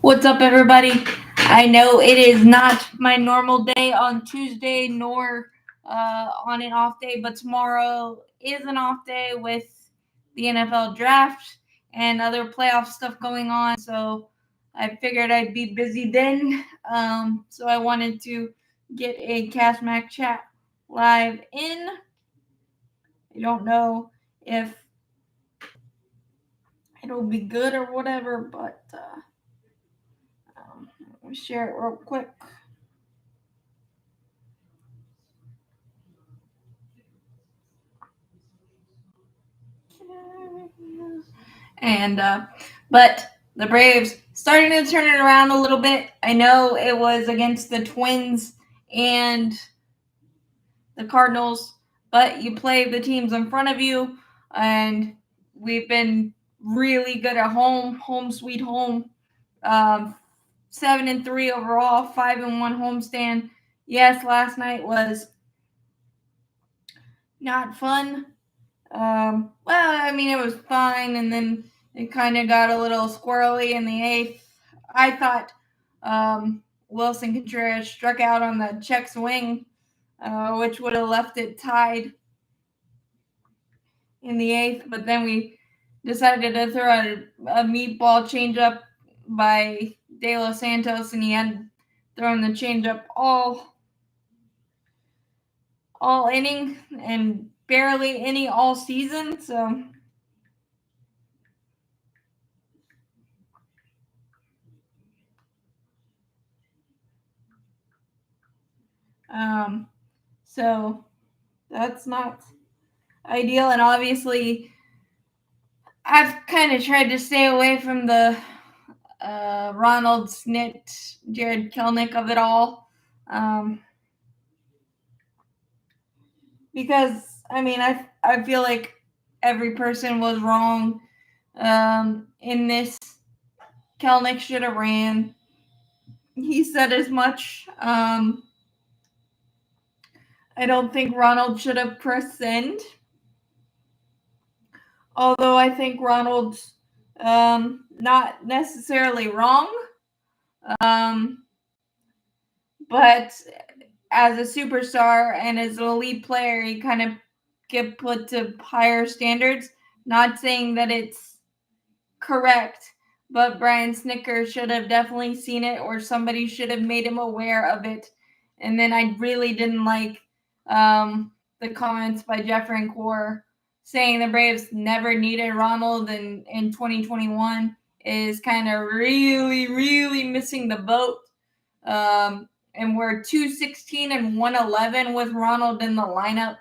What's up, everybody? I know it is not my normal day on Tuesday, nor on an off day, but tomorrow is an off day with the NFL draft and other playoff stuff going on. So I figured I'd be busy then. So I wanted to get a CassMac chat live in. I don't know if it'll be good or whatever, but let me share it real quick. But the Braves starting to turn it around a little bit. I know it was against the Twins and the Cardinals, but you play the teams in front of you, and we've been really good at home sweet home. 7-3 overall, 5-1 homestand. Yes, last night was not fun. It was fine, and then it kind of got a little squirrely in the eighth. I thought Wilson Contreras struck out on the check swing, which would have left it tied in the eighth, but then we decided to throw a meatball changeup by De Los Santos, and he had thrown the changeup all inning and barely any all season, so so that's not ideal. And obviously I've kind of tried to stay away from the Ronald Snit, Jared Kelnick of it all, because I feel like every person was wrong in this. Kelnick should have ran. He said as much. I don't think Ronald should have pressed send. Although I think Ronald's not necessarily wrong. But as a superstar and as an elite player, he kind of get put to higher standards. Not saying that it's correct, but Brian Snitker should have definitely seen it, or somebody should have made him aware of it. And then I really didn't like the comments by Jeffrey and Core saying the Braves never needed Ronald in 2021 is kind of really, really missing the boat. And we're 216 and 111 with Ronald in the lineup,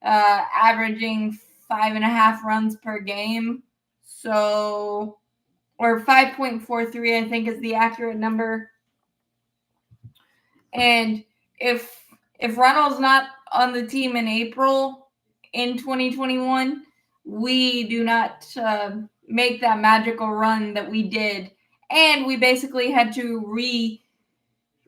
averaging 5.5 runs per game. So, or 5.43, I think is the accurate number. And if Ronald's not on the team in April in 2021, we do not make that magical run that we did. And we basically had to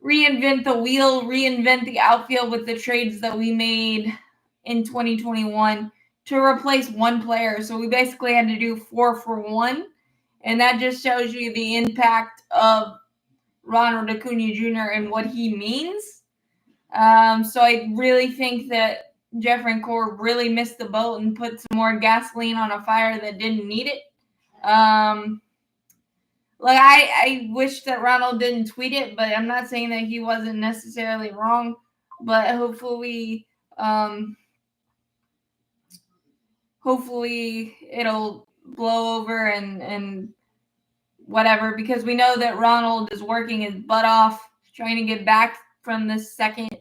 reinvent the wheel, reinvent the outfield with the trades that we made in 2021 to replace one player. So we basically had to do 4 for 1. And that just shows you the impact of Ronald Acuna Jr. and what he means. So I really think that Jeffrey and Core really missed the boat and put some more gasoline on a fire that didn't need it. I wish that Ronald didn't tweet it, but I'm not saying that he wasn't necessarily wrong. But hopefully it'll blow over and whatever, because we know that Ronald is working his butt off trying to get back from this second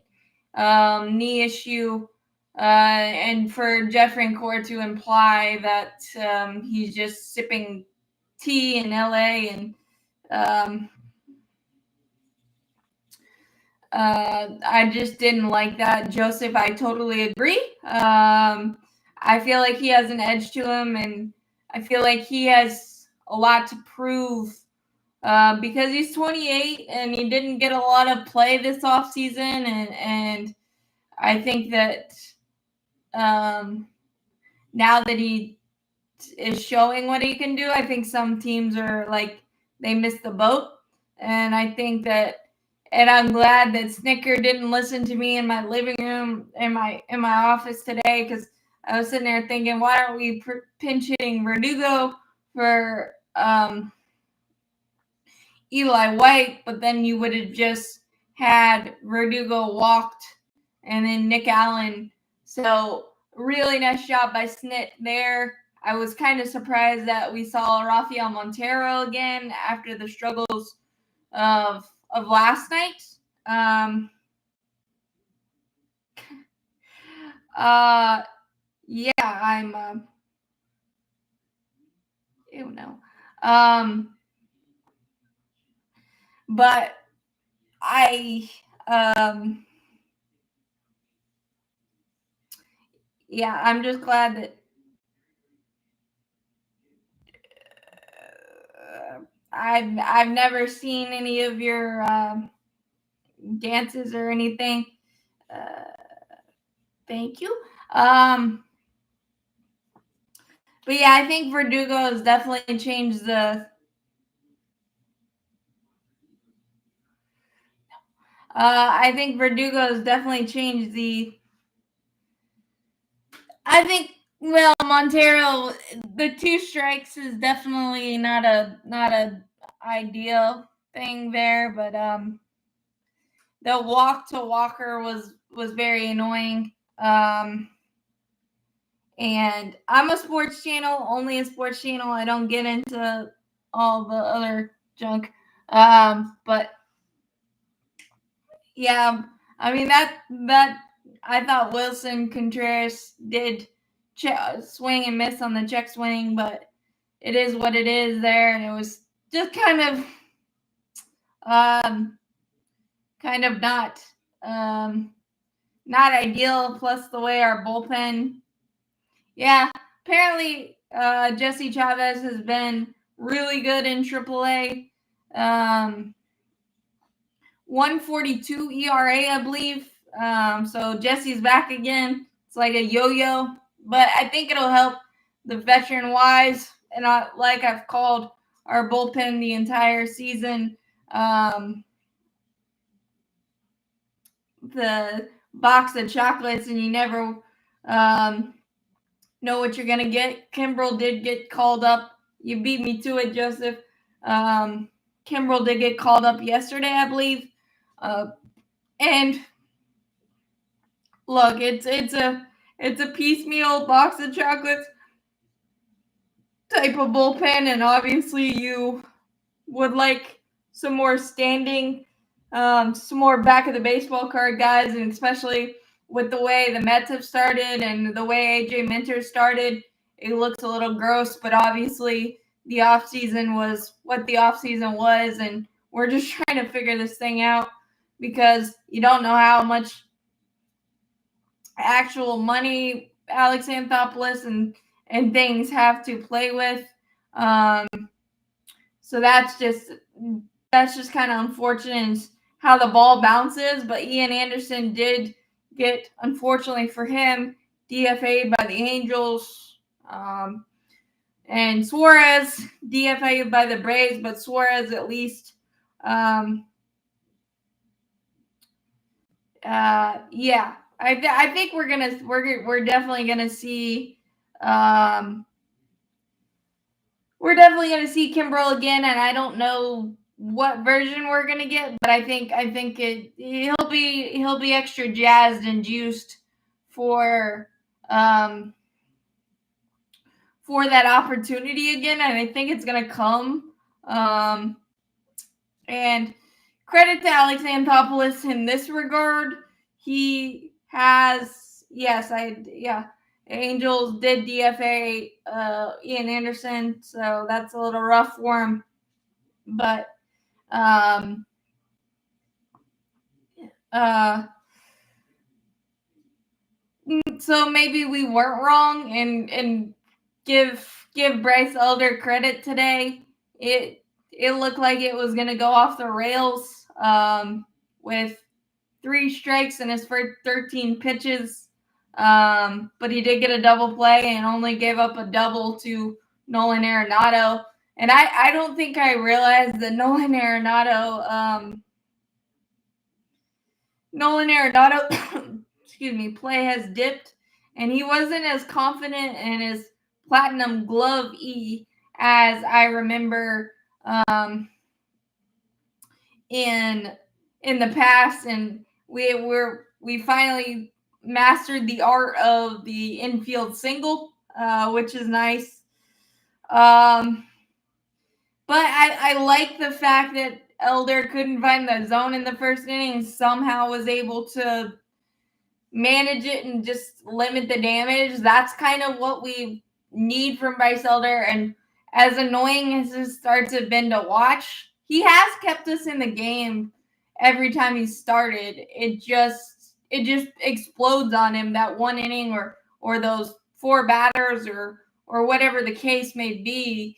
knee issue. And for Jeffrey and Core to imply that he's just sipping tea in LA, and I just didn't like that. Joseph, I totally agree. I feel like he has an edge to him, and I feel like he has a lot to prove because he's 28 and he didn't get a lot of play this offseason, and I think that now that he is showing what he can do, I think some teams are like, they missed the boat. And I think that, and I'm glad that Snicker didn't listen to me in my living room in my office today, because I was sitting there thinking, why aren't we pinch hitting Verdugo for Eli White? But then you would have just had Verdugo walked and then Nick Allen. So really nice job by Snit there. I was kind of surprised that we saw Rafael Montero again after the struggles of last night. Yeah, I'm ew, no. But I yeah, I'm just glad that I've never seen any of your dances or anything. Thank you. But yeah, I think Verdugo has definitely changed the. I think Verdugo has definitely changed the. I think, well, Montero, the 2 strikes is definitely not a ideal thing there, but the walk to Walker was very annoying. And I'm a sports channel, only a sports channel. I don't get into all the other junk. But yeah, I mean that I thought Wilson Contreras did swing and miss on the check swing, but it is what it is there, and it was just kind of not ideal. Plus the way our bullpen, yeah, apparently Jesse Chavez has been really good in AAA. 1.42 ERA, I believe. So Jesse's back again. It's like a yo-yo, but I think it'll help the veteran wise. And like I've called our bullpen the entire season, the box of chocolates, and you never know what you're gonna get. Kimbrel did get called up. You beat me to it, Joseph. Kimbrel did get called up yesterday, I believe. And look, it's a piecemeal box of chocolates type of bullpen, and obviously you would like some more standing, some more back of the baseball card guys, and especially with the way the Mets have started and the way AJ Minter started, it looks a little gross. But obviously the offseason was what the offseason was, and we're just trying to figure this thing out because you don't know how much actual money Alex Anthopoulos and things have to play with. So that's just kind of unfortunate how the ball bounces. But Ian Anderson did get, unfortunately for him, DFA'd by the Angels. And Suarez DFA'd by the Braves, but Suarez at least yeah, I think we're definitely gonna see Kimbrel again, and I don't know what version we're gonna get, but I think he'll be extra jazzed and juiced for that opportunity again, and I think it's gonna come. And credit to Alex Anthopoulos in this regard. He has, Angels did DFA Ian Anderson, so that's a little rough for him. But so maybe we weren't wrong, and give Bryce Elder credit today. It looked like it was gonna go off the rails with 3 strikes in his first 13 pitches. But he did get a double play and only gave up a double to Nolan Arenado. And I don't think I realized that Nolan Arenado excuse me, play has dipped, and he wasn't as confident in his platinum glove as I remember in the past, and we finally mastered the art of the infield single, which is nice. But I like the fact that Elder couldn't find the zone in the first inning and somehow was able to manage it and just limit the damage. That's kind of what we need from Bryce Elder. And as annoying as his starts have been to watch, he has kept us in the game every time he started. It just explodes on him that one inning or those four batters or whatever the case may be.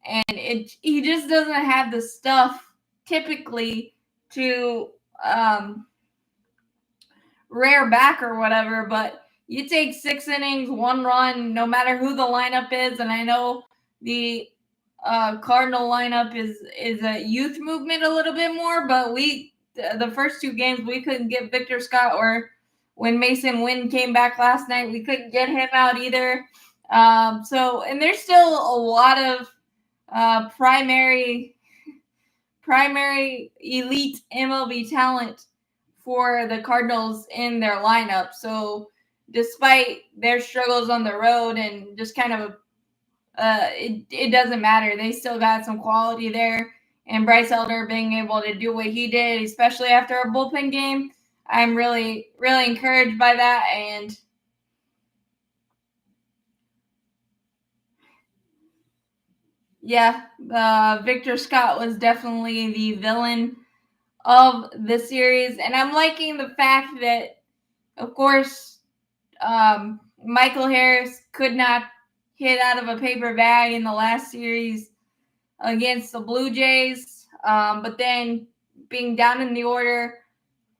And he just doesn't have the stuff typically to rare back or whatever, but you take 6 innings, 1 run, no matter who the lineup is. And I know the Cardinal lineup is a youth movement a little bit more, but the first 2 games we couldn't get Victor Scott, or when Mason Wynn came back last night, we couldn't get him out either. And there's still a lot of primary elite MLB talent for the Cardinals in their lineup. So despite their struggles on the road and just kind of it doesn't matter. They still got some quality there. And Bryce Elder being able to do what he did, especially after a bullpen game, I'm really, really encouraged by that. And yeah, Victor Scott was definitely the villain of the series. And I'm liking the fact that, of course, Michael Harris could not hit out of a paper bag in the last series against the Blue Jays. But then being down in the order,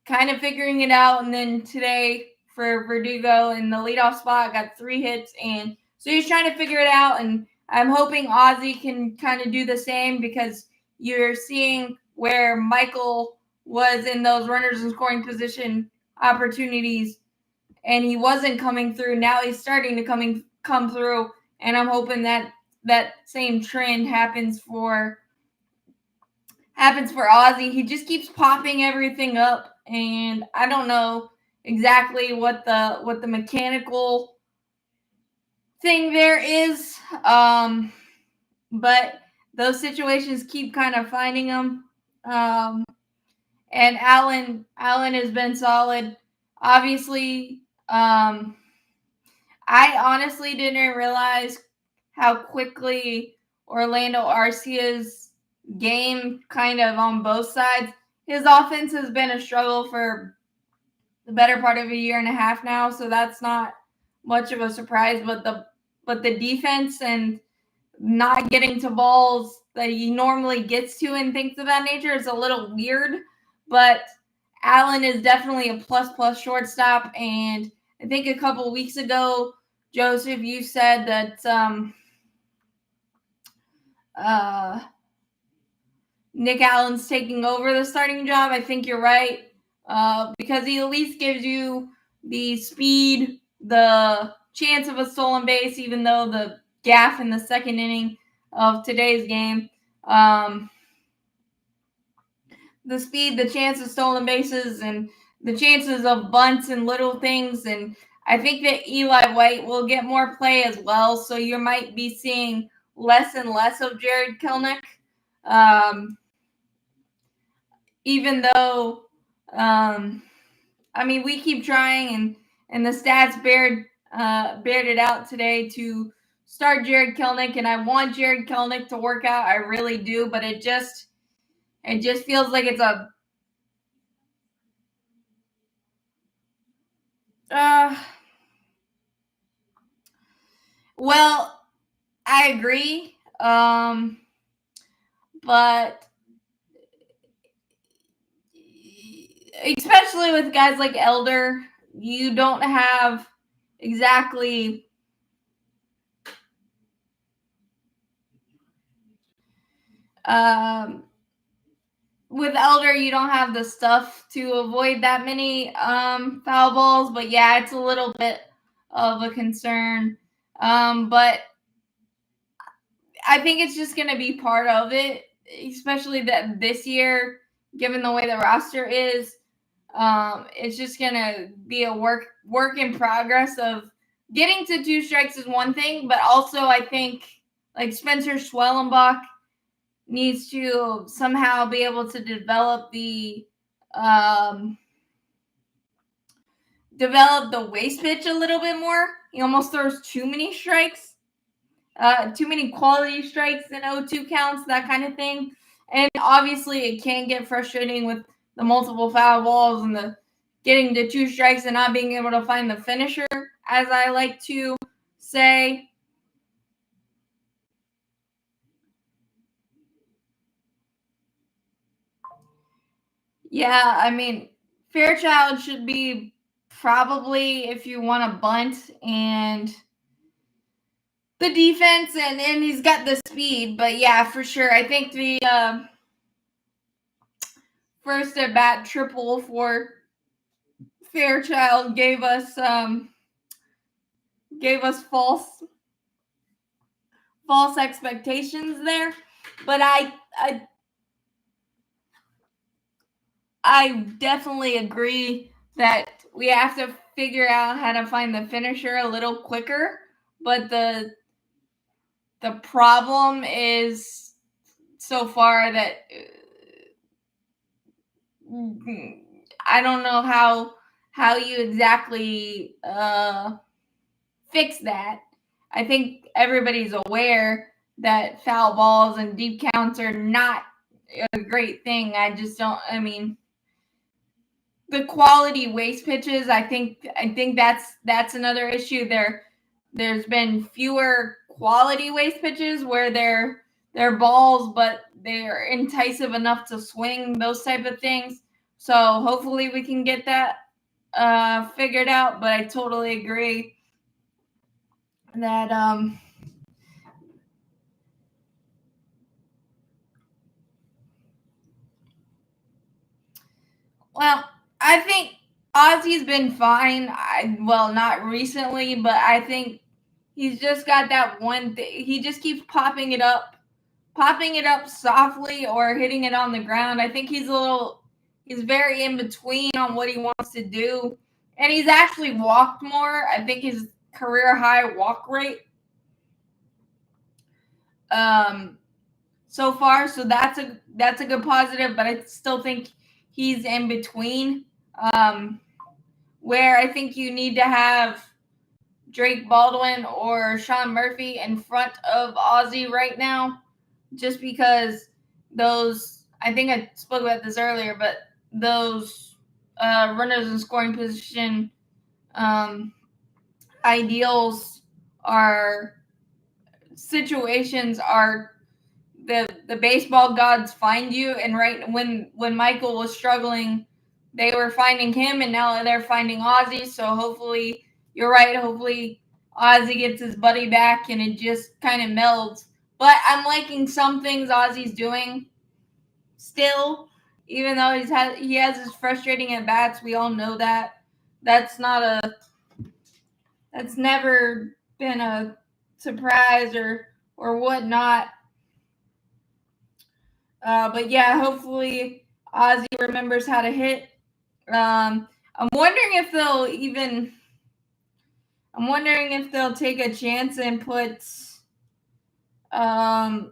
kind of figuring it out. And then today for Verdugo in the leadoff spot, got 3 hits. And so he's trying to figure it out. And I'm hoping Ozzie can kind of do the same, because you're seeing where Michael was in those runners in scoring position opportunities and he wasn't coming through. Now he's starting to come through, and I'm hoping that same trend happens for Ozzie. He just keeps popping everything up, and I don't know exactly what the mechanical thing there is, but those situations keep kind of finding him. And Allen has been solid. Obviously, I honestly didn't realize how quickly Orlando Arcia's game kind of on both sides. His offense has been a struggle for the better part of a year and a half now, so that's not much of a surprise. But the defense and not getting to balls that he normally gets to and things of that nature is a little weird. But Allen is definitely a plus shortstop, and I think a couple of weeks ago, Joseph, you said that Nick Allen's taking over the starting job. I think you're right, because he at least gives you the speed, the chance of a stolen base, even though the gaff in the second inning of today's game. The speed, the chance of stolen bases, and the chances of bunts and little things. And I think that Eli White will get more play as well. So you might be seeing less and less of Jared Kelenic. Even though, we keep trying, and the stats bared it out today to start Jared Kelenic, and I want Jared Kelenic to work out. I really do, but it just feels like it's a well, I agree. But especially with guys like Elder, you don't have exactly With Elder, you don't have the stuff to avoid that many foul balls, but yeah, it's a little bit of a concern. But I think it's just going to be part of it, especially that this year, given the way the roster is. It's just going to be a work in progress of getting to 2 strikes is one thing, but also I think like Spencer Schwellenbach needs to somehow be able to develop the waste pitch a little bit more. He almost throws too many strikes, too many quality strikes in 0-2 counts, that kind of thing. And obviously, it can get frustrating with the multiple foul balls and the getting to 2 strikes and not being able to find the finisher, as I like to say. Yeah, I mean, Fairchild should be probably, if you want to bunt and the defense, and he's got the speed. But yeah, for sure, I think the first at bat triple for Fairchild gave us false expectations there. But I definitely agree that we have to figure out how to find the finisher a little quicker. But the problem is so far that I don't know how you exactly fix that. I think everybody's aware that foul balls and deep counts are not a great thing. I just don't. I mean, the quality waste pitches. I think that's another issue. There's been fewer quality waste pitches where they're balls, but they're enticing enough to swing. Those type of things. So hopefully we can get that figured out. But I totally agree that well, I think Ozzy's been fine. Well, not recently, but I think he's just got that one thing. He just keeps popping it up softly or hitting it on the ground. I think he's very in between on what he wants to do. And he's actually walked more. I think his career high walk rate so far. So that's a good positive, but I still think he's in between. Where I think you need to have Drake Baldwin or Sean Murphy in front of Ozzy right now, just because I think I spoke about this earlier, but those runners in scoring position ideals situations are the baseball gods find you, and right when Michael was struggling, they were finding him, and now they're finding Ozzy. So hopefully, you're right. Hopefully, Ozzy gets his buddy back, and it just kind of melds. But I'm liking some things Ozzy's doing still, even though he has his frustrating at bats. We all know that. That's never been a surprise or whatnot. But yeah, hopefully Ozzy remembers how to hit. I'm wondering if they'll take a chance and put. I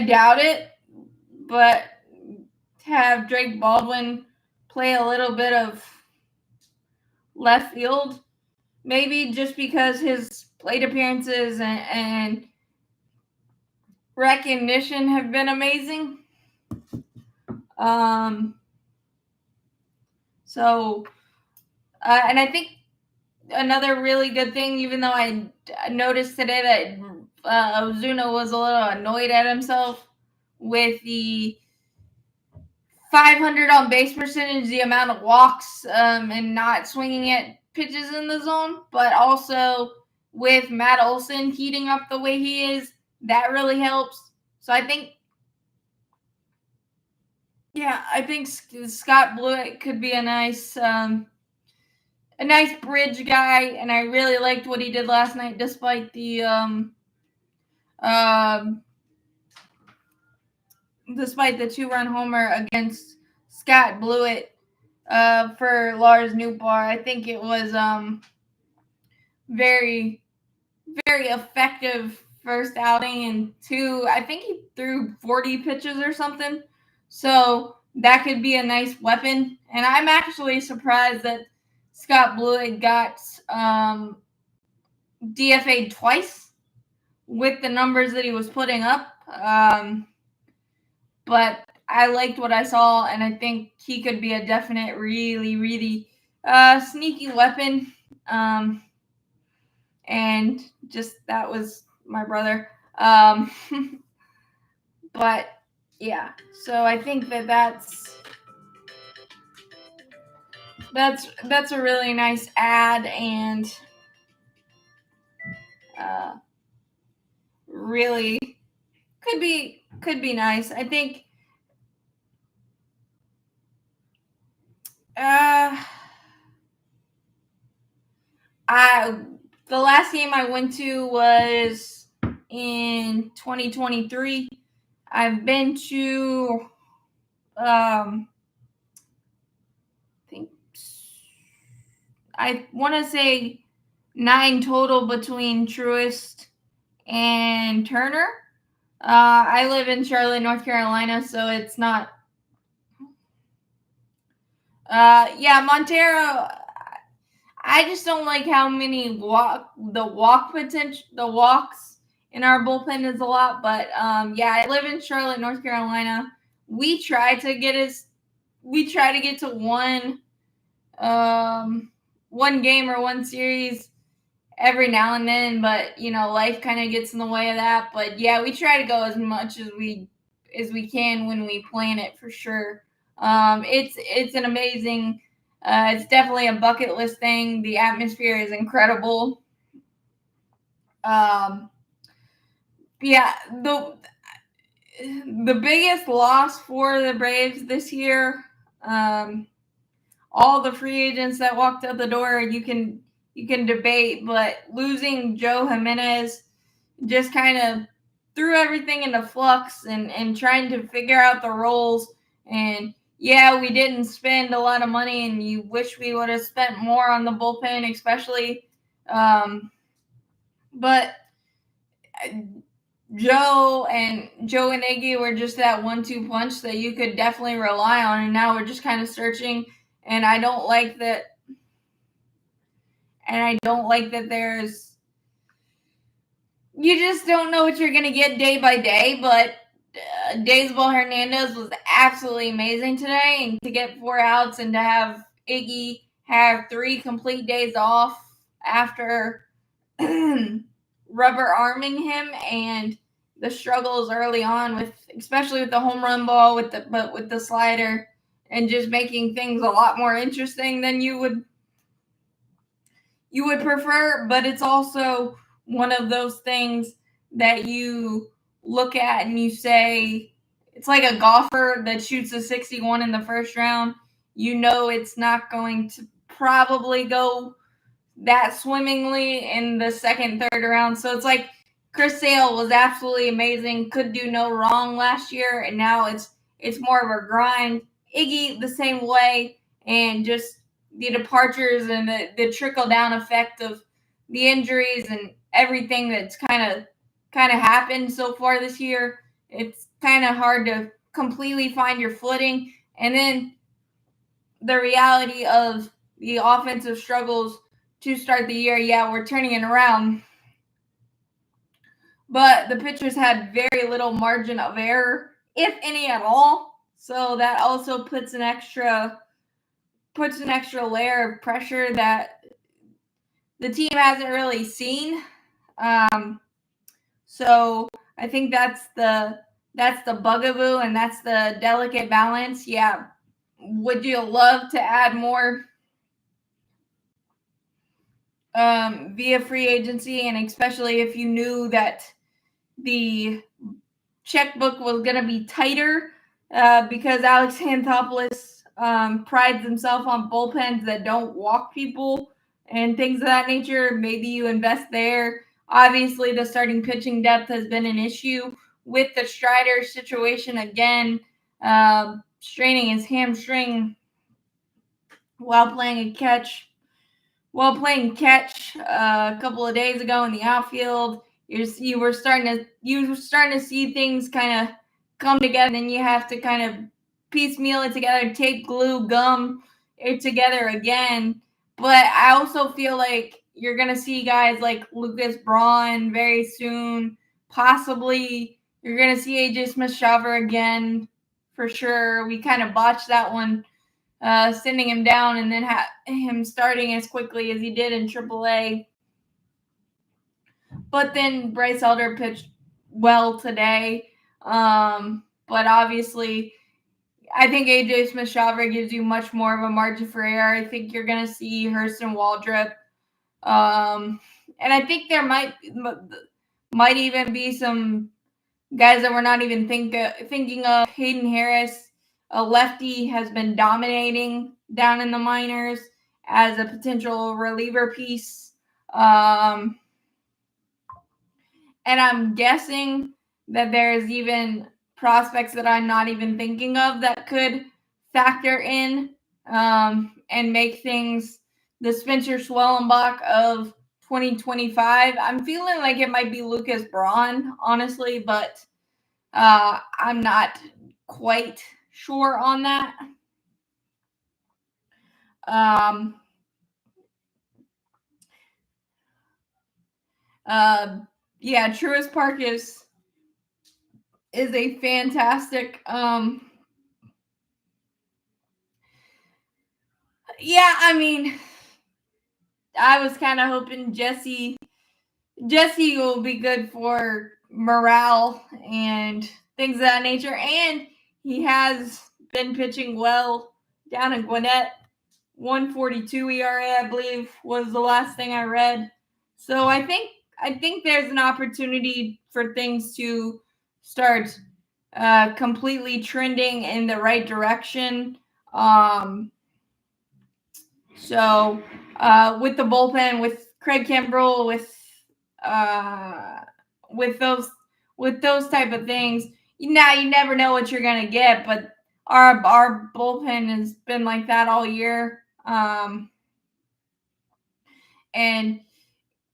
doubt it, but have Drake Baldwin play a little bit of left field, maybe just because his plate appearances and recognition have been amazing. So, and I think another really good thing, even though I noticed today that Ozuna was a little annoyed at himself with the 500 on base percentage, the amount of walks, and not swinging at pitches in the zone, but also with Matt Olson heating up the way he is, that really helps. So I think Scott Blewett could be a nice bridge guy, and I really liked what he did last night, despite the despite the 2-run homer against Scott Blewett for Lars Nootbaar. I think it was very, very effective first outing, and I think he threw 40 pitches or something. So that could be a nice weapon. And I'm actually surprised that Scott Blewett got DFA'd twice with the numbers that he was putting up. But I liked what I saw, and I think he could be a definite, really, really sneaky weapon. And just that was my brother. But yeah, so I think that's a really nice ad, and really could be nice. I think the last game I went to was in 2023. I've been to I want to say 9 total between Truist and Turner. I live in Charlotte, North Carolina, so it's not. Montero. I just don't like how many the walks in our bullpen is a lot. But I live in Charlotte, North Carolina. We try to get to one game or one series every now and then, but life kind of gets in the way of that. But yeah, we try to go as much as we can when we plan it, for sure. It's an amazing. It's definitely a bucket list thing. The atmosphere is incredible. The biggest loss for the Braves this year, all the free agents that walked out the door, you can debate, but losing Joe Jimenez just kind of threw everything into flux and trying to figure out the roles. And yeah, we didn't spend a lot of money, and you wish we would have spent more on the bullpen, especially. But Joe and Iggy were just that 1-2 punch that you could definitely rely on, and now we're just kind of searching. And I don't like that. There's. You just don't know what you're gonna get day by day, but Daysball Hernandez was absolutely amazing today, and to get 4 outs and to have Iggy have 3 complete days off after rubber arming him, and the struggles early on especially with the home run ball with the slider, and just making things a lot more interesting than you would prefer. But it's also one of those things that you look at and you say, it's like a golfer that shoots a 61 in the first round. It's not going to probably go that swimmingly in the second, third round. So it's like Chris Sale was absolutely amazing, could do no wrong last year, and now it's more of a grind. Iggy the same way, and just the departures and the trickle down effect of the injuries and everything that's kind of happened so far this year. It's kind of hard to completely find your footing, and then the reality of the offensive struggles to start the year. Yeah, we're turning it around, but the pitchers had very little margin of error, if any at all. So that also puts an extra layer of pressure that the team hasn't really seen. So I think that's the bugaboo, and that's the delicate balance. Yeah. Would you love to add more via free agency, and especially if you knew that the checkbook was going to be tighter because Alex Anthopoulos prides himself on bullpens that don't walk people and things of that nature. Maybe you invest there. Obviously, the starting pitching depth has been an issue with the Strider situation again, straining his hamstring while playing catch a couple of days ago in the outfield. You were starting to see things kind of come together, and then you have to kind of piecemeal it together, tape, glue, gum it together again. But I also feel like you're gonna see guys like Lucas Braun very soon. Possibly you're gonna see AJ Smith-Shawver again for sure. We kind of botched that one, sending him down and then him starting as quickly as he did in AAA. But then Bryce Elder pitched well today. But obviously, I think AJ Smith-Shawver gives you much more of a margin for error. I think you're going to see Hurston Waldrop. And I think there might even be some guys that we're not even thinking of. Hayden Harris, a lefty, has been dominating down in the minors as a potential reliever piece. And I'm guessing that there's even prospects that I'm not even thinking of that could factor in and make things the Spencer Schwellenbach of 2025. I'm feeling like it might be Lucas Braun, honestly, but I'm not quite sure on that. Yeah, Truist Park is a fantastic yeah, I mean, I was kind of hoping Jesse will be good for morale and things of that nature, and he has been pitching well down in Gwinnett. 142 ERA, I believe, was the last thing I read. So I think there's an opportunity for things to start completely trending in the right direction. So with the bullpen, with Craig Kimbrell, with those type of things, you never know what you're gonna get. But our bullpen has been like that all year. And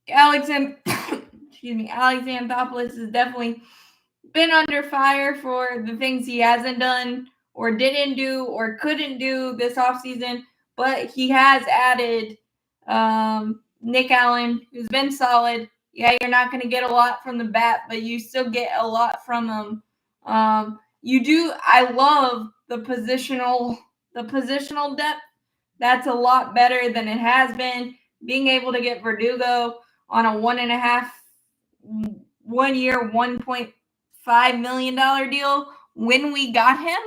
Alex Anthopoulos has definitely been under fire for the things he hasn't done or didn't do or couldn't do this offseason. But he has added Nick Allen, who's been solid. Yeah, you're not going to get a lot from the bat, but you still get a lot from him. I love the positional depth. That's a lot better than it has been. Being able to get Verdugo on a 1 year, $1.5 million deal when we got him.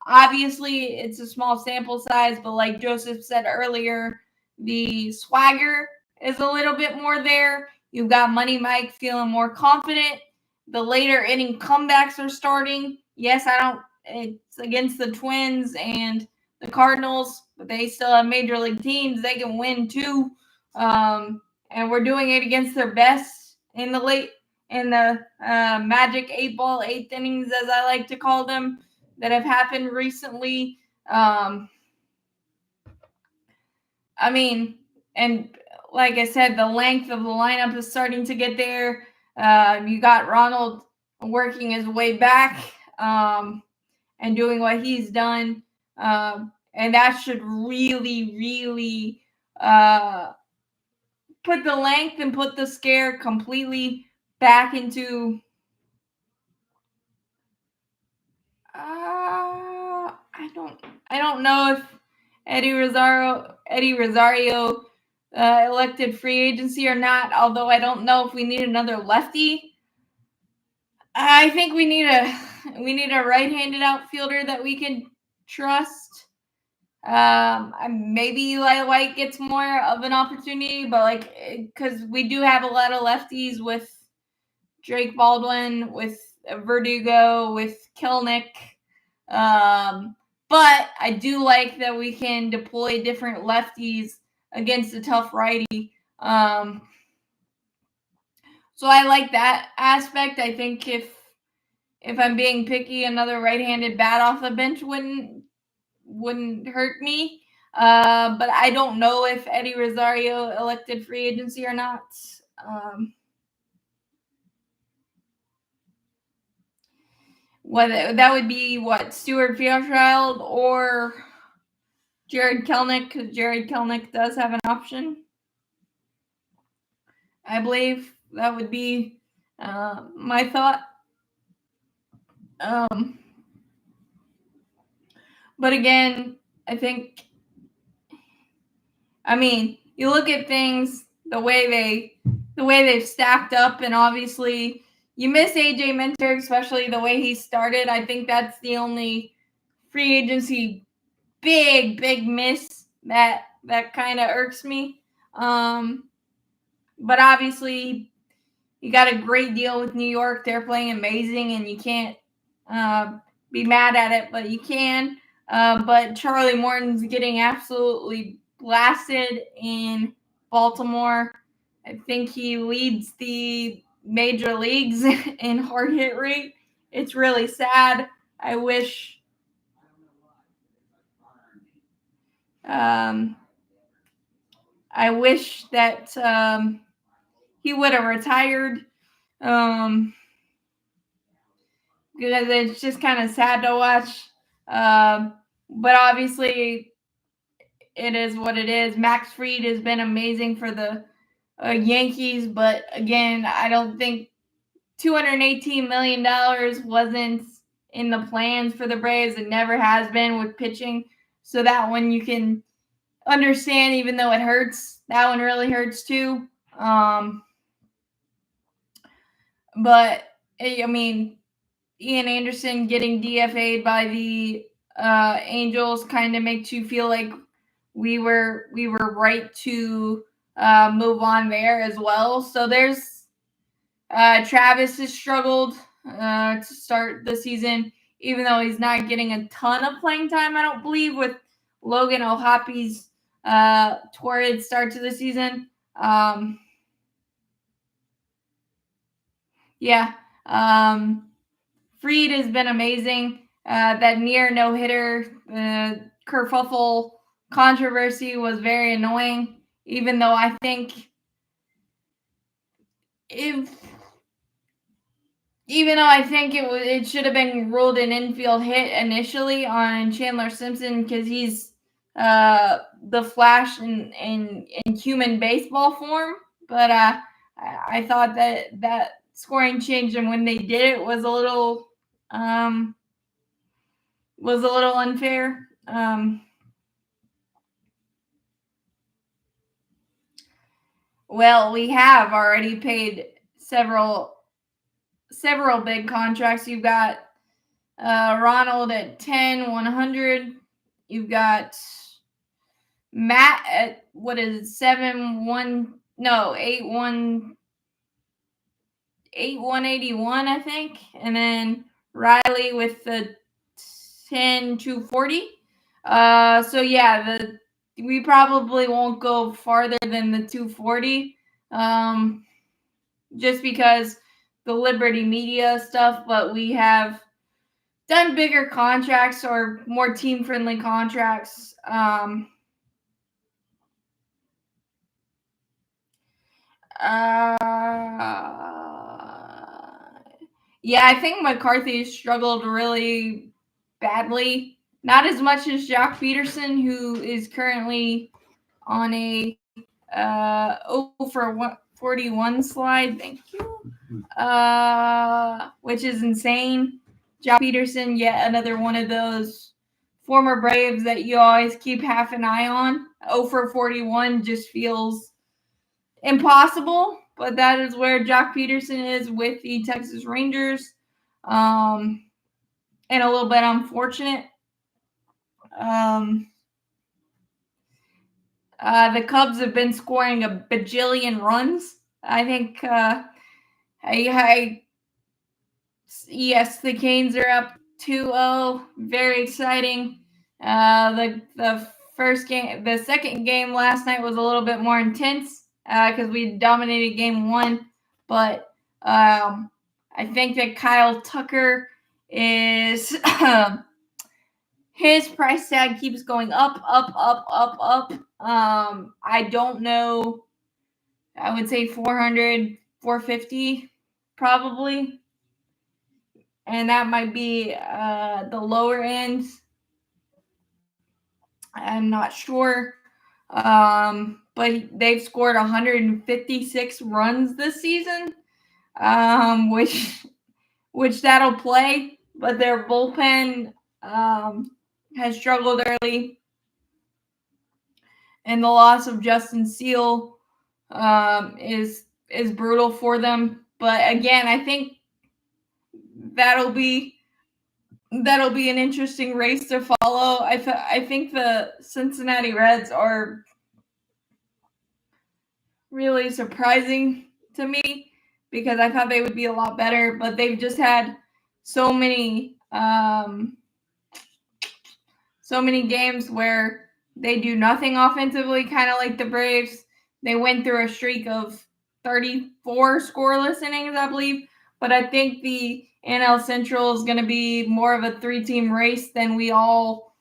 Obviously, it's a small sample size, but like Joseph said earlier, the swagger is a little bit more there. You've got Money Mike feeling more confident. The later inning comebacks are starting. Yes, it's against the Twins and the Cardinals, but they still have major league teams. They can win too. And we're doing it against their best in the magic 8-ball, 8th innings, as I like to call them, that have happened recently. I mean, and like I said, the length of the lineup is starting to get there. You got Ronald working his way back and doing what he's done. And that should really, really put the length and put the scare completely back into I don't know if Eddie Rosario elected free agency or not, although I don't know if we need another lefty. I think we need a right-handed outfielder that we can trust. Maybe Eli White gets more of an opportunity, but because we do have a lot of lefties with Drake Baldwin, with Verdugo, with Kelnick. But I do like that we can deploy different lefties against a tough righty. So I like that aspect. I think if I'm being picky, another right-handed bat off the bench wouldn't hurt me. But I don't know if Eddie Rosario elected free agency or not. Whether that would be Stuart Fairchild or Jared Kelnick, because Jared Kelnick does have an option. I believe that would be my thought. But again, I think, you look at things the way they've stacked up, and obviously you miss AJ Minter, especially the way he started. I think that's the only free agency big miss that kind of irks me. But obviously you got a great deal with New York. They're playing amazing, and you can't be mad at it, but you can. But Charlie Morton's getting absolutely blasted in Baltimore. I think he leads the major leagues in hard hit rate. It's really sad. I wish that he would have retired, because it's just kind of sad to watch. But obviously, it is what it is. Max Fried has been amazing for the Yankees, but again, I don't think $218 million wasn't in the plans for the Braves. It never has been with pitching. So that one you can understand, even though it hurts. That one really hurts too. But Ian Anderson getting DFA'd by the Angels kind of makes you feel like we were right to move on there as well. So there's Travis has struggled to start the season, even though he's not getting a ton of playing time, I don't believe, with Logan O'Hoppy's torrid start to the season. Fried has been amazing. That near no-hitter kerfuffle controversy was very annoying, even though I think it should have been ruled an infield hit initially on Chandler Simpson, because he's the Flash in human baseball form. But I thought that scoring change, and when they did it, was a little unfair. Well, we have already paid several big contracts. You've got Ronald at 10, 100. You've got Matt at 8181, I think, and then Riley with the 10, 240. So yeah, we probably won't go farther than the 240, just because the Liberty Media stuff, but we have done bigger contracts or more team-friendly contracts. Yeah, I think McCarthy struggled really badly. Not as much as Jock Peterson, who is currently on a 0 for 41 slide. Thank you. Which is insane. Jock Peterson, yet another one of those former Braves that you always keep half an eye on. 0 for 41 just feels impossible, but that is where Jock Peterson is with the Texas Rangers, and a little bit unfortunate. The Cubs have been scoring a bajillion runs. I think I Yes, the Canes are up 2-0. Very exciting. The second game last night was a little bit more intense because we dominated game one. But I think that Kyle Tucker is his price tag keeps going up, up, up, up, up. I don't know. I would say 400, 450 probably. And that might be the lower end. I'm not sure. But they've scored 156 runs this season, which that'll play. But their bullpen has struggled early, and the loss of Justin Seal is brutal for them. But again, I think that'll be an interesting race to follow. I think the Cincinnati Reds are really surprising to me because I thought they would be a lot better, but they've just had so many games where they do nothing offensively, kind of like the Braves. They went through a streak of 34 scoreless innings, I believe. But I think the NL Central is going to be more of a 3-team race than we all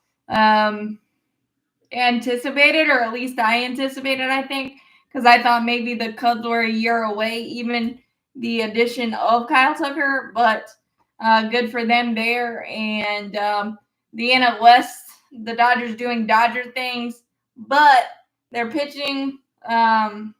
anticipated, or at least I anticipated, I think, because I thought maybe the Cubs were a year away, even the addition of Kyle Tucker. But good for them there. And the NL West, the Dodgers doing Dodger things, but their pitching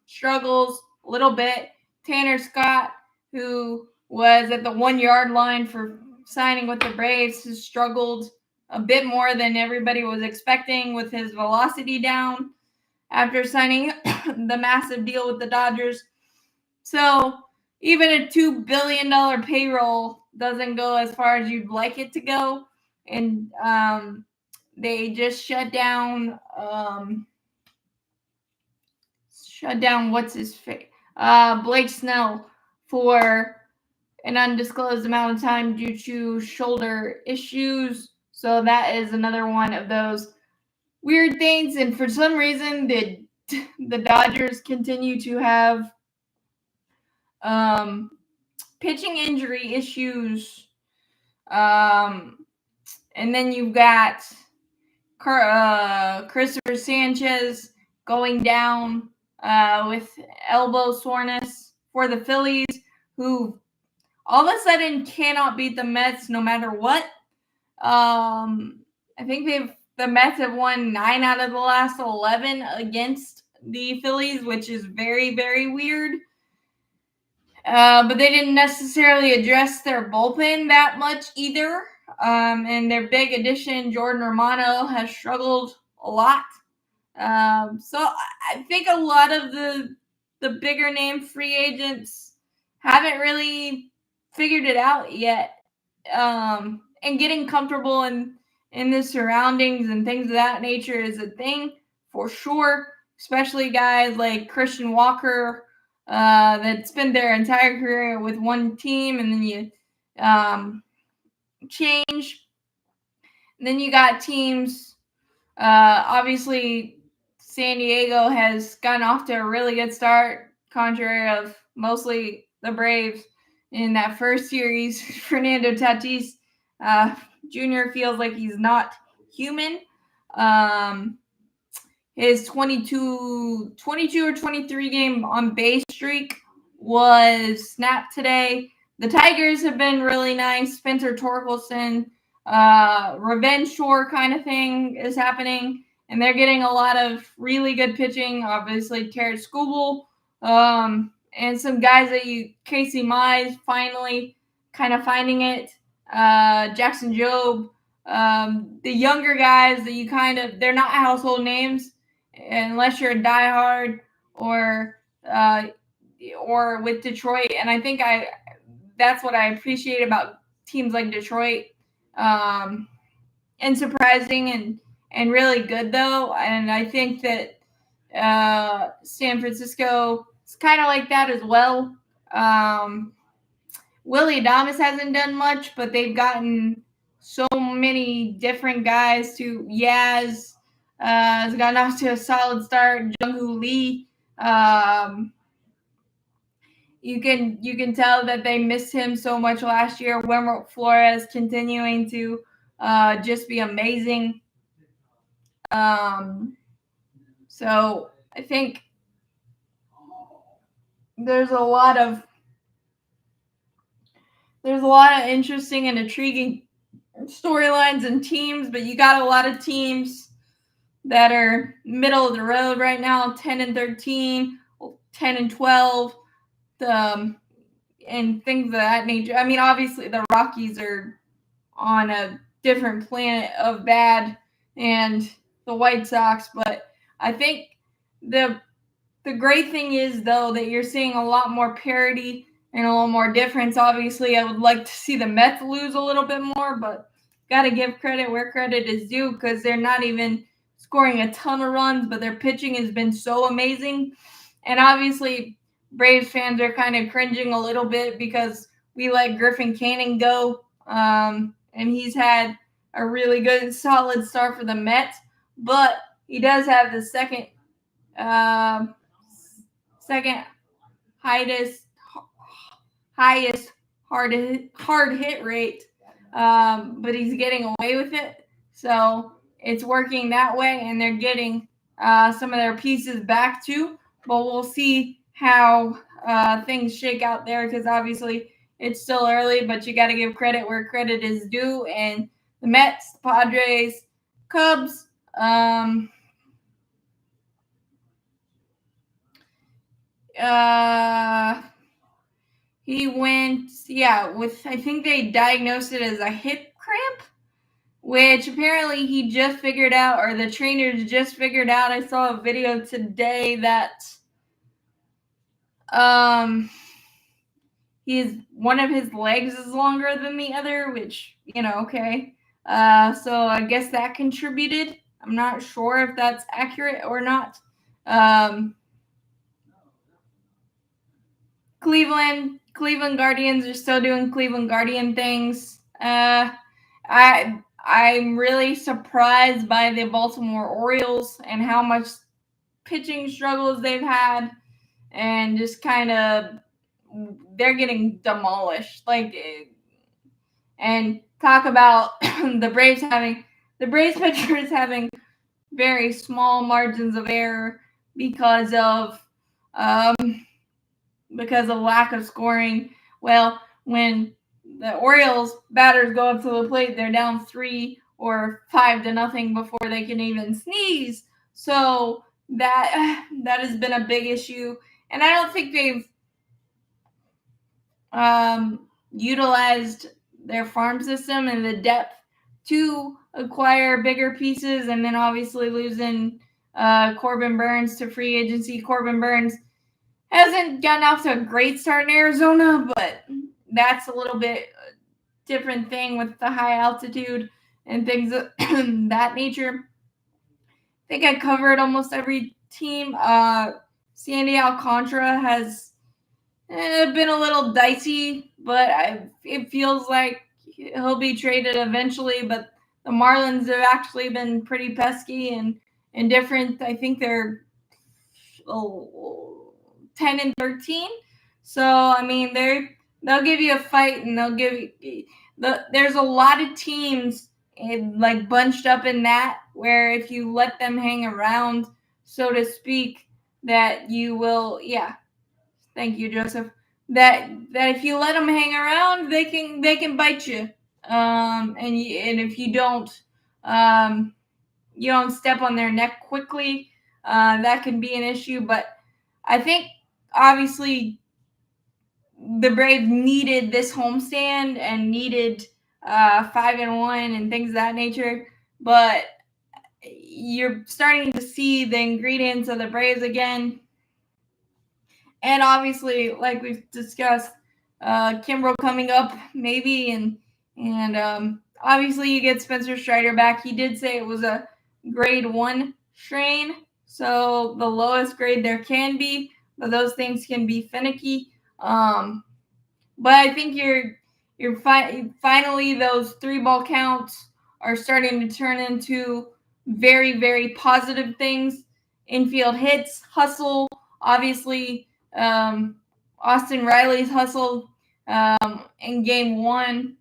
struggles a little bit. Tanner Scott, who was at the 1-yard line for signing with the Braves, has struggled a bit more than everybody was expecting with his velocity down after signing the massive deal with the Dodgers. So even a $2 billion payroll doesn't go as far as you'd like it to go. And they just shut down what's his face? Blake Snell for an undisclosed amount of time due to shoulder issues. So that is another one of those weird things. And for some reason, the Dodgers continue to have pitching injury issues. And then you've got Christopher Sanchez going down with elbow soreness for the Phillies, who all of a sudden cannot beat the Mets no matter what. I think the Mets have won 9 out of the last 11 against the Phillies, which is very, very weird. But they didn't necessarily address their bullpen that much either. And their big addition, Jordan Romano, has struggled a lot. So I think a lot of the bigger name free agents haven't really figured it out yet. And getting comfortable in the surroundings and things of that nature is a thing for sure, especially guys like Christian Walker that spent their entire career with one team, and then you change. And then you got teams, obviously San Diego has gotten off to a really good start, contrary of mostly the Braves in that first series. Fernando Tatis Jr. feels like he's not human. His 22 or 23 game on base streak was snapped today. The Tigers have been really nice. Spencer Torkelson, revenge tour kind of thing is happening, and they're getting a lot of really good pitching. Obviously, Terrence Skubal, and some guys Casey Mize finally kind of finding it. Jackson Jobe, the younger guys that they're not household names unless you're a diehard or with Detroit. And I think that's what I appreciate about teams like Detroit. And surprising and really good though. And I think that San Francisco is kind of like that as well. Willie Adames hasn't done much, but they've gotten so many different guys to Yaz. Has gotten off to a solid start. Jung-Hoo Lee. You can tell that they missed him so much last year. Wilmer Flores continuing to just be amazing. So I think there's a lot of interesting and intriguing storylines and teams, but you got a lot of teams that are middle of the road right now, 10-13, 10-12, and things of that nature. I mean, obviously the Rockies are on a different planet of bad, and the White Sox, but I think the great thing is, though, that you're seeing a lot more parity and a little more difference. Obviously, I would like to see the Mets lose a little bit more, but got to give credit where credit is due because they're not even scoring a ton of runs, but their pitching has been so amazing. And obviously, Braves fans are kind of cringing a little bit because we let Griffin Canning go, and he's had a really good, solid start for the Mets, but he does have the second highest hard hit rate, but he's getting away with it. So it's working that way, and they're getting some of their pieces back too. But we'll see how things shake out there because obviously it's still early, but you got to give credit where credit is due. And the Mets, Padres, Cubs, he went, with, I think they diagnosed it as a hip cramp, which apparently he just figured out, or the trainers just figured out. I saw a video today that one of his legs is longer than the other, which, okay. So I guess that contributed. I'm not sure if that's accurate or not. Cleveland Guardians are still doing Cleveland Guardian things. I'm really surprised by the Baltimore Orioles and how much pitching struggles they've had, and just kind of they're getting demolished. And talk about the Braves pitchers having very small margins of error because of lack of scoring. Well, when the Orioles batters go up to the plate, they're down 3 or 5-0 before they can even sneeze. So that has been a big issue, and I don't think they've utilized their farm system and the depth to acquire bigger pieces. And then obviously losing Corbin Burnes to free agency. Corbin Burnes hasn't gotten off to a great start in Arizona, but that's a little bit different thing with the high altitude and things of that nature. I think I covered almost every team. Sandy Alcantara has been a little dicey, but it feels like he'll be traded eventually. But the Marlins have actually been pretty pesky and different. I think they're 10-13. So I mean, they'll give you a fight, and they'll give you there's a lot of teams like bunched up in that, where if you let them hang around, so to speak, that you will, thank you, Joseph, that if you let them hang around, they can bite you, and if you don't step on their neck quickly, that can be an issue. But I think obviously the Braves needed this homestand and needed 5-1 and things of that nature, but you're starting to see the ingredients of the Braves again. And obviously, like we've discussed, Kimbrel coming up maybe, and obviously you get Spencer Strider back. He did say it was a grade 1 strain, so the lowest grade there can be, but those things can be finicky. But I think finally those 3-ball counts are starting to turn into very, very positive things. Infield hits, hustle. Obviously, Austin Riley's hustle in game one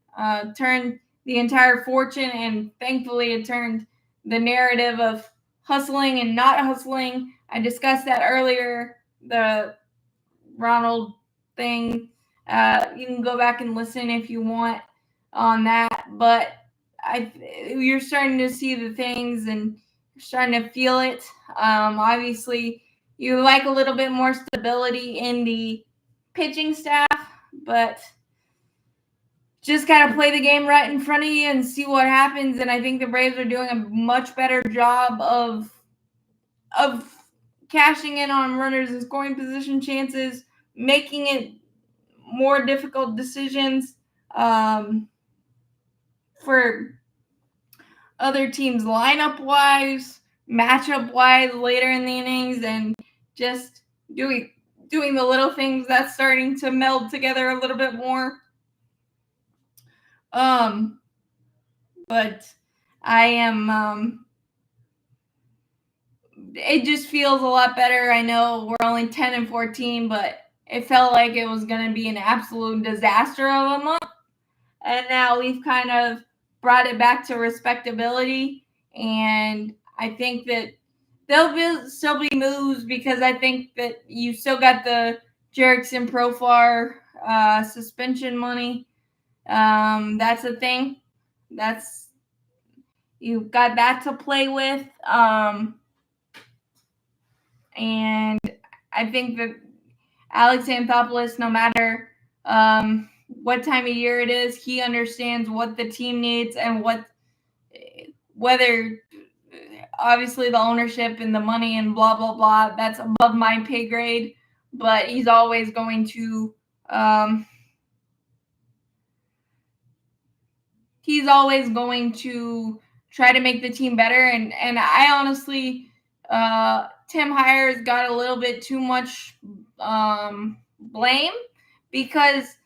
turned the entire fortune, and thankfully it turned the narrative of hustling and not hustling. I discussed that earlier, the Ronald thing. You can go back and listen if you want on that, but you're starting to see the things and you're starting to feel it. Obviously, you like a little bit more stability in the pitching staff, but just got to play the game right in front of you and see what happens. And I think the Braves are doing a much better job of cashing in on runners in scoring position chances, making it more difficult decisions for other teams lineup wise, matchup wise later in the innings, and just doing the little things that's starting to meld together a little bit more. But I am it just feels a lot better. I know we're only 10-14, but it felt like it was going to be an absolute disaster of a month. And now we've kind of brought it back to respectability. And I think that there'll still be moves because I think that you still got the Jerickson Profar suspension money. That's a thing. You've got that to play with. And I think that Alex Anthopoulos, no matter what time of year it is, he understands what the team needs and whether obviously the ownership and the money and blah, blah, blah, that's above my pay grade, but he's always going to try to make the team better. And I honestly, Tim Hires got a little bit too much blame because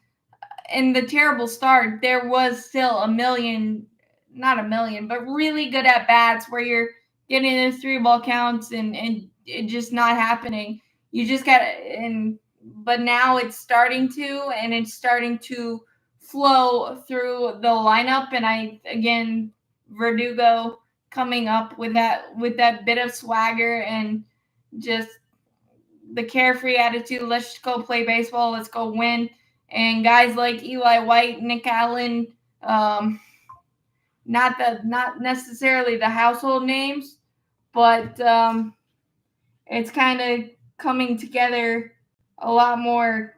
in the terrible start, there was still not a million, but really good at bats where you're getting those 3-ball counts and it just not happening. You just got but now it's starting to flow through the lineup. And Verdugo coming up with that bit of swagger and just the carefree attitude. Let's just go play baseball. Let's go win. And guys like Eli White, Nick Allen, not necessarily the household names, but it's kind of coming together a lot more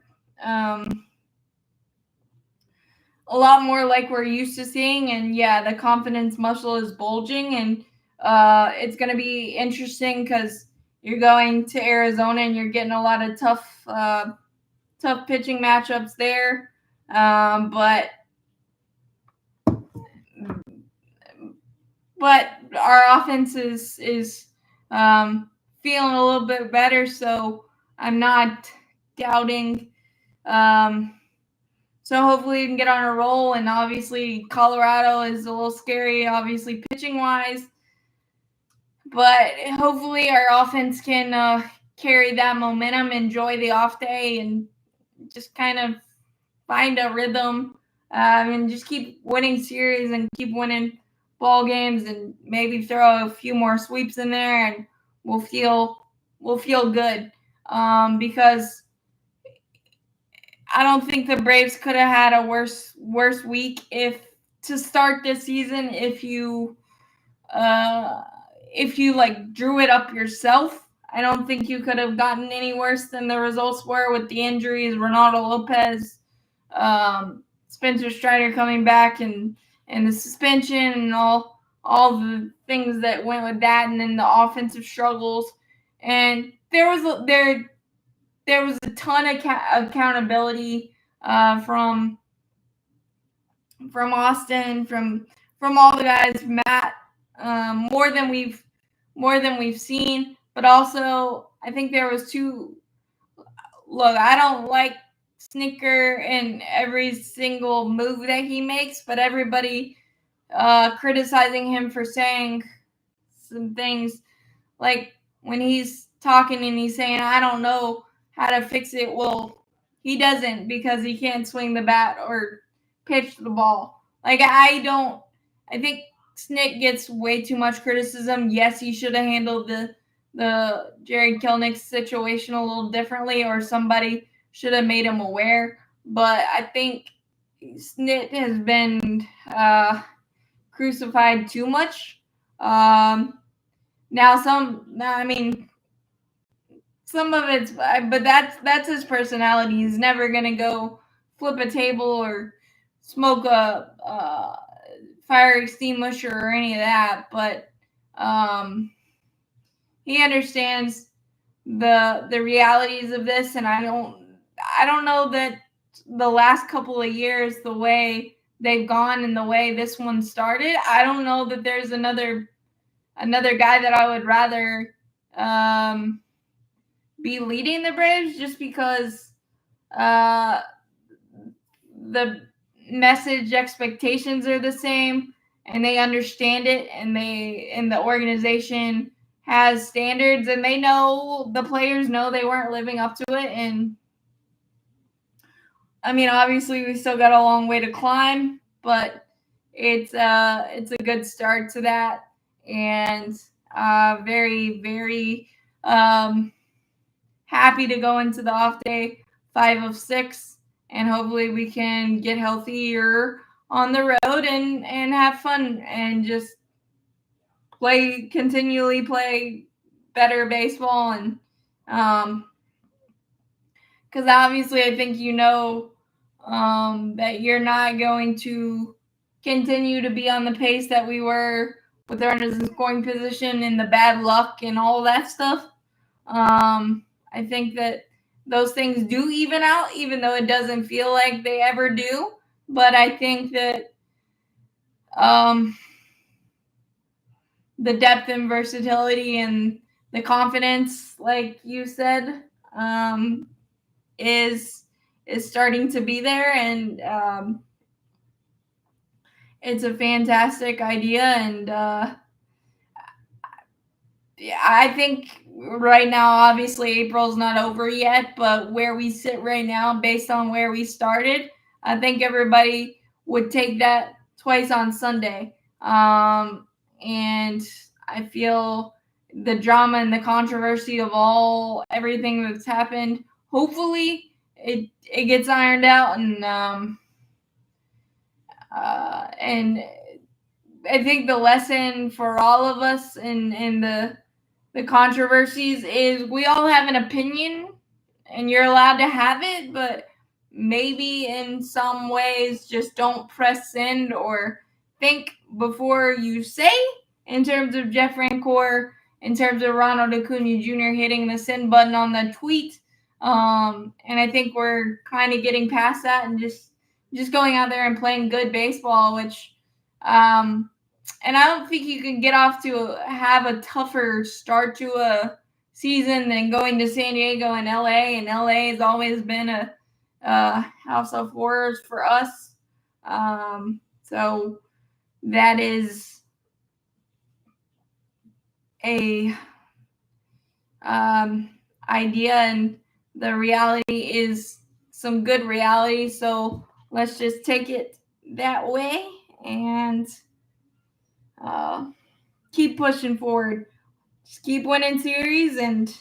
like we're used to seeing. And yeah, the confidence muscle is bulging, and it's going to be interesting because you're going to Arizona and you're getting a lot of tough pitching matchups there. But our offense is feeling a little bit better, so I'm not doubting. So hopefully we can get on a roll. And obviously Colorado is a little scary, obviously pitching wise, but hopefully our offense can carry that momentum, enjoy the off day, and just kind of find a rhythm and just keep winning series and keep winning ball games, and maybe throw a few more sweeps in there, and we'll feel good because I don't think the Braves could have had a worse week to start this season if you like drew it up yourself. I don't think you could have gotten any worse than the results were with the injuries, Ronaldo Lopez, Spencer Strider coming back, and the suspension and all the things that went with that, and then the offensive struggles. And there was a ton of accountability from Austin, from all the guys, Matt, more than we've seen. But also, I think there was two. Look, I don't like snicker in every single move that he makes, but everybody criticizing him for saying some things like when he's talking and he's saying, I don't know how to fix it. Well, he doesn't because he can't swing the bat or pitch the ball. Like, I think Snick gets way too much criticism. Yes, he should have handled the Jared Kelnick situation a little differently, or somebody should have made him aware. But I think Snit has been crucified too much. Now, I mean, some of it's, but that's his personality. He's never gonna go flip a table or smoke a fire extinguisher or any of that. But he understands the realities of this, and I don't know that the last couple of years, the way they've gone and the way this one started, I don't know that there's another guy that I would rather be leading the Braves, just because the message expectations are the same and they understand it, and the organization has standards, and they know, the players know they weren't living up to it. And I mean, obviously we still got a long way to climb, but it's a good start to that. And very, very happy to go into the off day 5 of 6, and hopefully we can get healthier on the road and have fun and just continually play better baseball. And because obviously I think that you're not going to continue to be on the pace that we were with the runners in scoring position and the bad luck and all that stuff. I think that those things do even out, even though it doesn't feel like they ever do. But I think that the depth and versatility and the confidence, like you said, is starting to be there, and it's a fantastic idea. And I think right now, obviously April's not over yet, but where we sit right now, based on where we started, I think everybody would take that twice on Sunday. And I feel the drama and the controversy of everything that's happened, hopefully it gets ironed out. And I think the lesson for all of us in the controversies is we all have an opinion and you're allowed to have it, but maybe in some ways just don't press send or think before you say, in terms of Jeff Rancourt, in terms of Ronald Acuna Jr. hitting the send button on the tweet. And I think we're kind of getting past that and just going out there and playing good baseball, which and I don't think you can get off to have a tougher start to a season than going to San Diego and LA. And LA has always been a house of horrors for us. So that is a idea, and the reality is some good reality. So let's just take it that way and keep pushing forward. Just keep winning series, and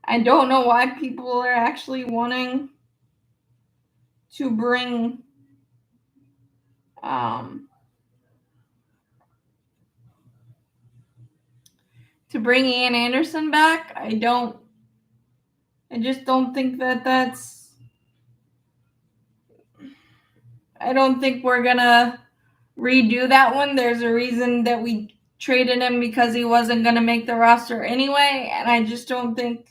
I don't know why people are actually wanting to bring Ian Anderson back. I just don't think I don't think we're gonna redo that one. There's a reason that we traded him, because he wasn't gonna make the roster anyway, and I just don't think.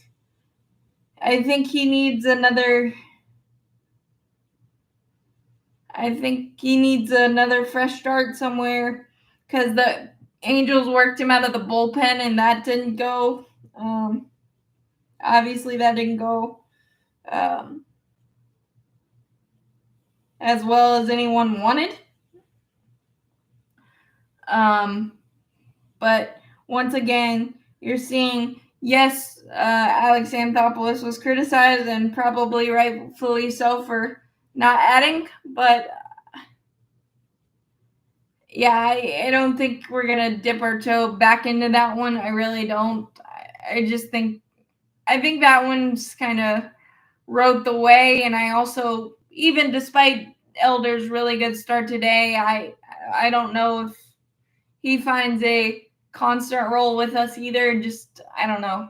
I think he needs another. I think he needs another fresh start somewhere because the Angels worked him out of the bullpen and that didn't go. Obviously, that didn't go um, as well as anyone wanted. But once again, you're seeing, yes, Alex Anthopoulos was criticized and probably rightfully so for not adding, but yeah, I don't think we're going to dip our toe back into that one. I really don't. I just think, I think that one's kind of rode the way. And I also, even despite Elder's really good start today, I don't know if he finds a constant role with us either. Just, I don't know.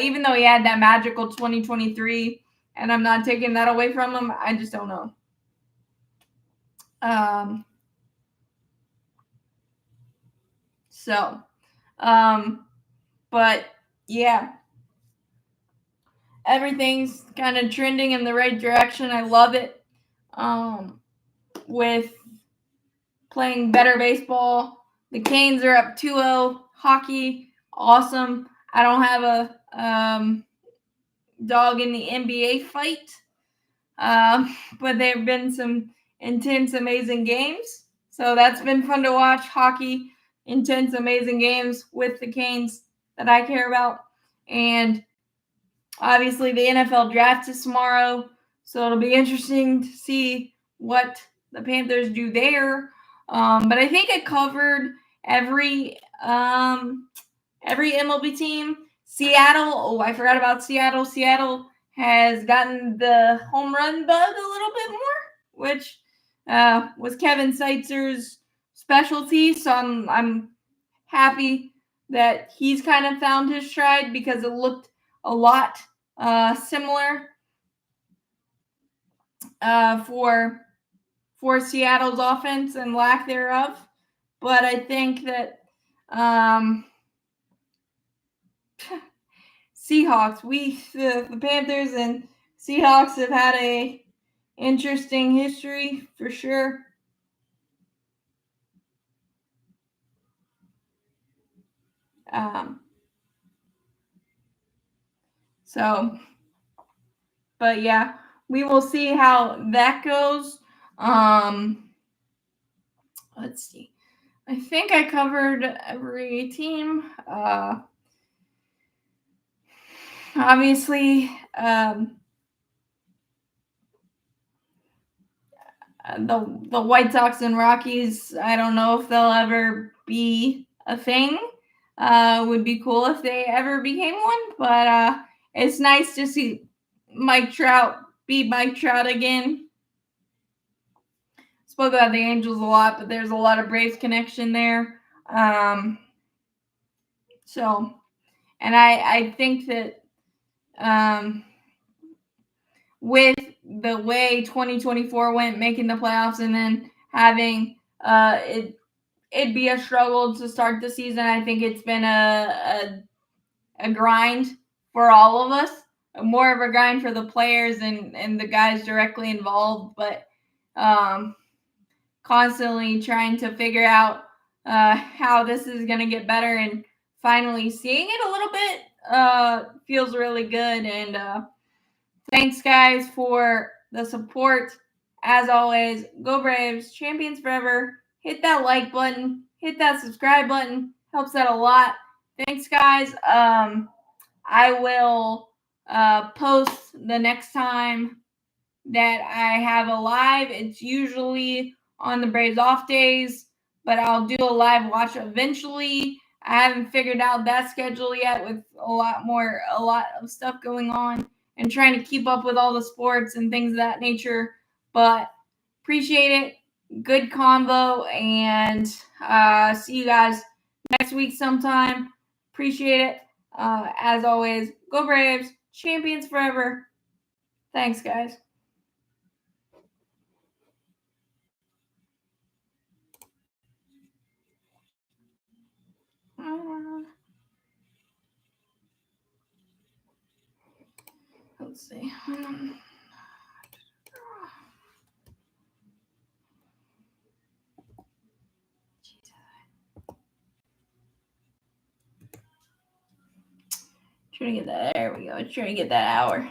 Even though he had that magical 2023, and I'm not taking that away from him, I just don't know. But yeah, everything's kind of trending in the right direction. I love it. With playing better baseball, the Canes are up 2-0. Hockey, awesome. I don't have a dog in the NBA fight, but there have been some intense, amazing games. So that's been fun to watch. Hockey, intense, amazing games with the Canes that I care about. And obviously, the NFL draft is tomorrow, so it'll be interesting to see what the Panthers do there. But I think I covered every MLB team. Seattle, oh, I forgot about Seattle. Seattle has gotten the home run bug a little bit more, which was Kevin Seitzer's specialty. So I'm happy that he's kind of found his stride because it looked a lot similar for Seattle's offense and lack thereof. But I think that Seahawks, the Panthers and Seahawks have had a interesting history for sure. So, but yeah, we will see how that goes. Let's see. I think I covered every team. Obviously, the White Sox and Rockies, I don't know if they'll ever be a thing. Would be cool if they ever became one, but it's nice to see Mike Trout be Mike Trout again. Spoke about the Angels a lot, but there's a lot of Braves connection there. So, and I think that with the way 2024 went, making the playoffs and then having it'd be a struggle to start the season. I think it's been a grind for all of us, more of a grind for the players and the guys directly involved, but constantly trying to figure out how this is going to get better, and finally seeing it a little bit feels really good. And thanks, guys, for the support. As always, go Braves, champions forever. Hit that like button, hit that subscribe button. Helps out a lot. Thanks, guys. I will post the next time that I have a live. It's usually on the Braves off days, but I'll do a live watch eventually. I haven't figured out that schedule yet with a lot of stuff going on and trying to keep up with all the sports and things of that nature. But appreciate it. Good combo, and see you guys next week sometime. Appreciate it. As always, go Braves, champions forever. Thanks, guys. Let's see. Trying to get that. There we go. Trying to get that hour.